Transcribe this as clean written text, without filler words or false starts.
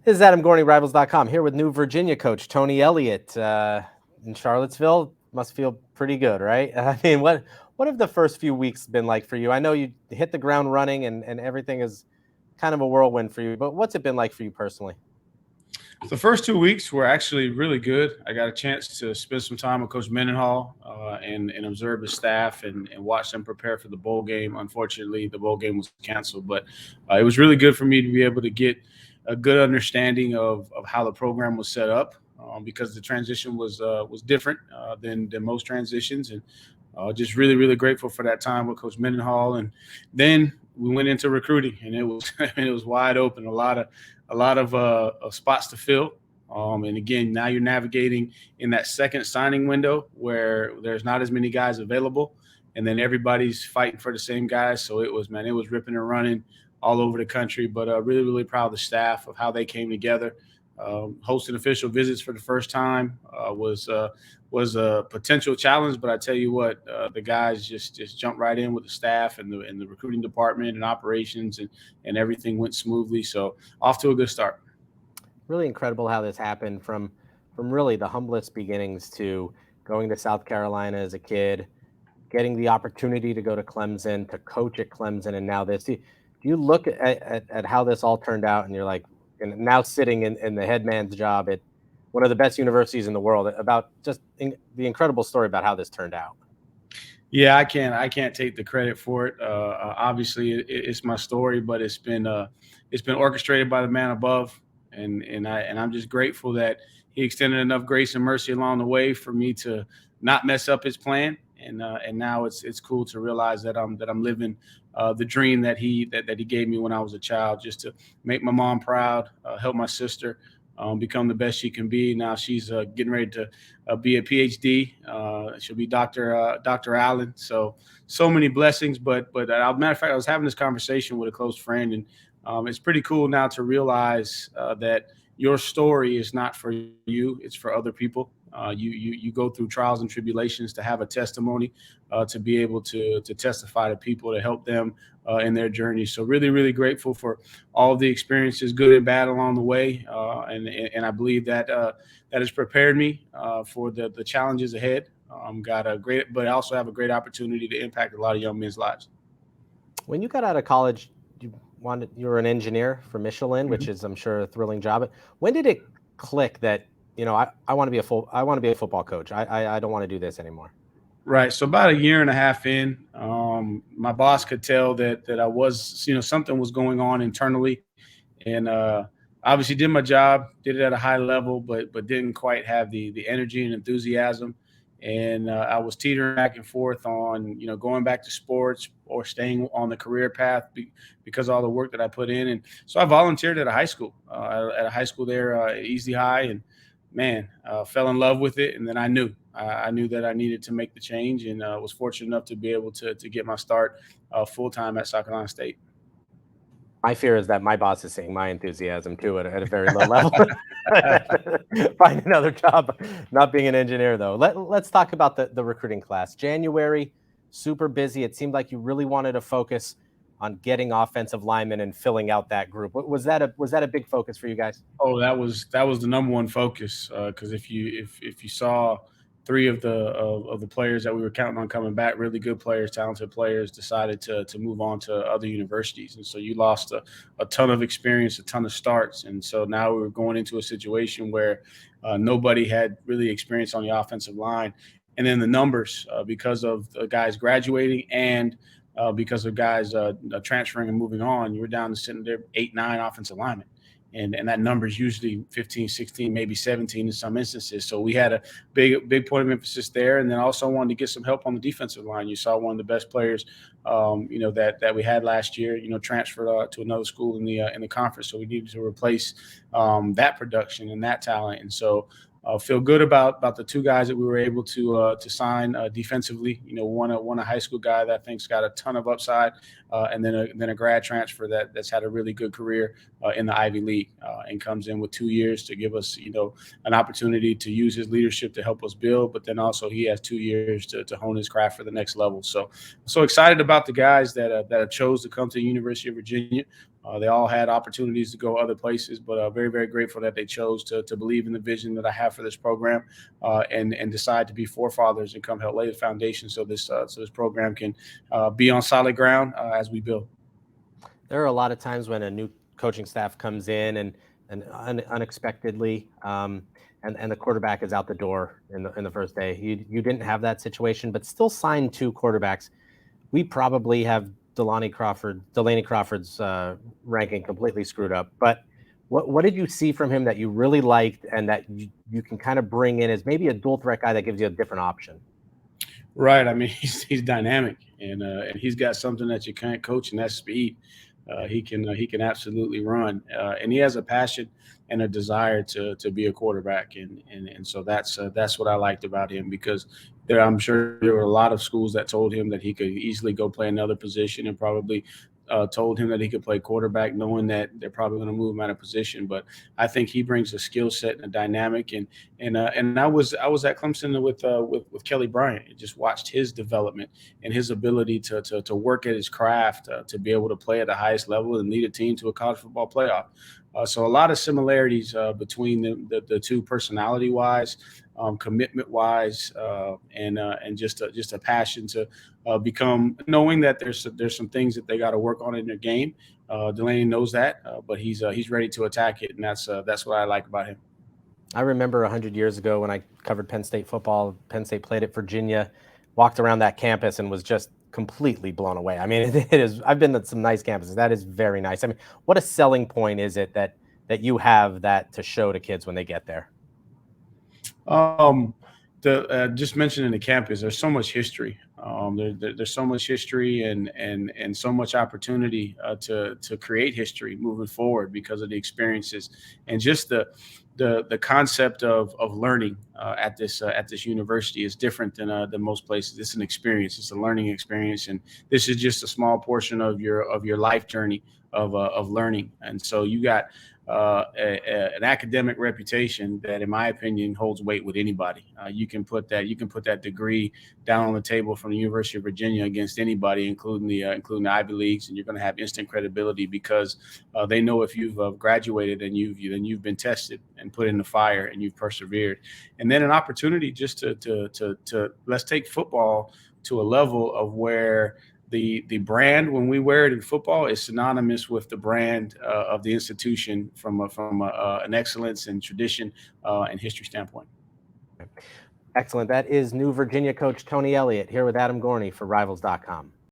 This is Adam Gorney, Rivals.com, here with new Virginia coach Tony Elliott in Charlottesville. Must feel pretty good, right? I mean, what have the first few weeks been like for you? I know you hit the ground running and everything is kind of a whirlwind for you, but what's it been like for you personally? The first 2 weeks were actually really good. I got a chance to spend some time with Coach Mendenhall and observe his staff and watch them prepare for the bowl game. Unfortunately, the bowl game was canceled, but it was really good for me to be able to get a good understanding of how the program was set up because the transition was different than most transitions, and just really grateful for that time with Coach Mendenhall. And then we went into recruiting, and it was it was wide open. A lot of spots to fill. And again, now you're navigating in that second signing window where there's not as many guys available, and then everybody's fighting for the same guys. So it was ripping and running all over the country. But really proud of the staff of how they came together. Hosting official visits for the first time was a potential challenge, but I tell you what, the guys just jumped right in with the staff and the recruiting department and operations, and everything went smoothly. So off to a good start. Really incredible how this happened from really the humblest beginnings to going to South Carolina as a kid, getting the opportunity to go to Clemson, to coach at Clemson, and now this. Do you look at how this all turned out and you're like, and now sitting in the head man's job at one of the best universities in the world, about just the incredible story about how this turned out? Yeah, I can't take the credit for it. Obviously, it's my story, but it's been orchestrated by the man above, and I'm just grateful that he extended enough grace and mercy along the way for me to not mess up his plan. And now it's cool to realize that I'm living the dream that he gave me when I was a child, just to make my mom proud, help my sister become the best she can be. Now she's getting ready to be a PhD. She'll be Dr. Allen. So many blessings. But as a matter of fact, I was having this conversation with a close friend, and it's pretty cool now to realize that your story is not for you; it's for other people. You go through trials and tribulations to have a testimony, to be able to testify to people, to help them in their journey. So really grateful for all of the experiences, good and bad, along the way, and I believe that that has prepared me for the challenges ahead. But I also have a great opportunity to impact a lot of young men's lives. When you got out of college, you were an engineer for Michelin, which is, I'm sure, a thrilling job. When did it click that, I want to be a football coach. I don't want to do this anymore? Right. So about a year and a half in, my boss could tell that I was, something was going on internally, and obviously did my job, did it at a high level, but didn't quite have the energy and enthusiasm. And I was teetering back and forth on, going back to sports or staying on the career path because of all the work that I put in. And so I volunteered at a high school, there, Easy High, and man, fell in love with it. And then I knew that I needed to make the change, and was fortunate enough to be able to get my start full-time at South Carolina State. My fear is that my boss is seeing my enthusiasm too at a very low level. Find another job, not being an engineer though. Let's talk about the recruiting class. January, super busy. It seemed like you really wanted to focus on getting offensive linemen and filling out that group. Was that a big focus for you guys? Oh, that was the number one focus, because if you saw three of the players that we were counting on coming back, really good players, talented players, decided to move on to other universities, and so you lost a ton of experience, a ton of starts, and so now we were going into a situation where nobody had really experience on the offensive line, and then the numbers, because of the guys graduating and because of guys transferring and moving on, you were down to sitting there 8-9 offensive linemen. And that number is usually 15, 16, maybe 17 in some instances. So we had a big point of emphasis there, and then also wanted to get some help on the defensive line. You saw one of the best players, that we had last year, transferred to another school in the conference. So we needed to replace that production and that talent. And so feel good about the two guys that we were able to sign defensively. One a high school guy that I think's got a ton of upside, and then a grad transfer that's had a really good career in the Ivy League, and comes in with 2 years to give us an opportunity to use his leadership to help us build. But then also he has 2 years to hone his craft for the next level. So excited about the guys that chose to come to the University of Virginia. They all had opportunities to go other places, but very, very grateful that they chose to believe in the vision that I have for this program, and decide to be forefathers and come help lay the foundation so this program can be on solid ground as we build. There are a lot of times when a new coaching staff comes in and unexpectedly, and the quarterback is out the door in the first day. You didn't have that situation, but still signed 2 quarterbacks. We probably have Delaney Crawford's ranking completely screwed up. But what did you see from him that you really liked and that you can kind of bring in as maybe a dual threat guy that gives you a different option? Right. I mean, he's dynamic, and he's got something that you can't coach, and that's speed. He can absolutely run, and he has a passion and a desire to be a quarterback, and so that's what I liked about him, because I'm sure there were a lot of schools that told him that he could easily go play another position, and probably told him that he could play quarterback, knowing that they're probably going to move him out of position. But I think he brings a skill set and a dynamic, and I was at Clemson with Kelly Bryant, and just watched his development and his ability to work at his craft, to be able to play at the highest level and lead a team to a college football playoff. So a lot of similarities between the two, personality wise, commitment wise, and just a passion to become, knowing that there's some things that they got to work on in their game. Delaney knows that, but he's ready to attack it, and that's what I like about him. I remember 100 years ago when I covered Penn State football. Penn State played at Virginia, walked around that campus and was just completely blown away. I mean, it is. I've been to some nice campuses. That is very nice. I mean, what a selling point is it that you have that to show to kids when they get there? Um, just mentioning the campus, there's so much history. There's so much history, and so much opportunity to create history moving forward because of the experiences, and just the concept of learning at this university is different than most places. It's an experience. It's a learning experience, and this is just a small portion of your life journey of learning. And so you got an academic reputation that, in my opinion, holds weight with anybody. You can put that degree down on the table from the University of Virginia against anybody, including the Ivy Leagues, and you're going to have instant credibility because they know if you've graduated and you've been tested and put in the fire and you've persevered. And then an opportunity just to let's take football to a level of where the brand, when we wear it in football, is synonymous with the brand of the institution from an excellence and tradition and history standpoint. Excellent. That is new Virginia coach Tony Elliott here with Adam Gorney for Rivals.com.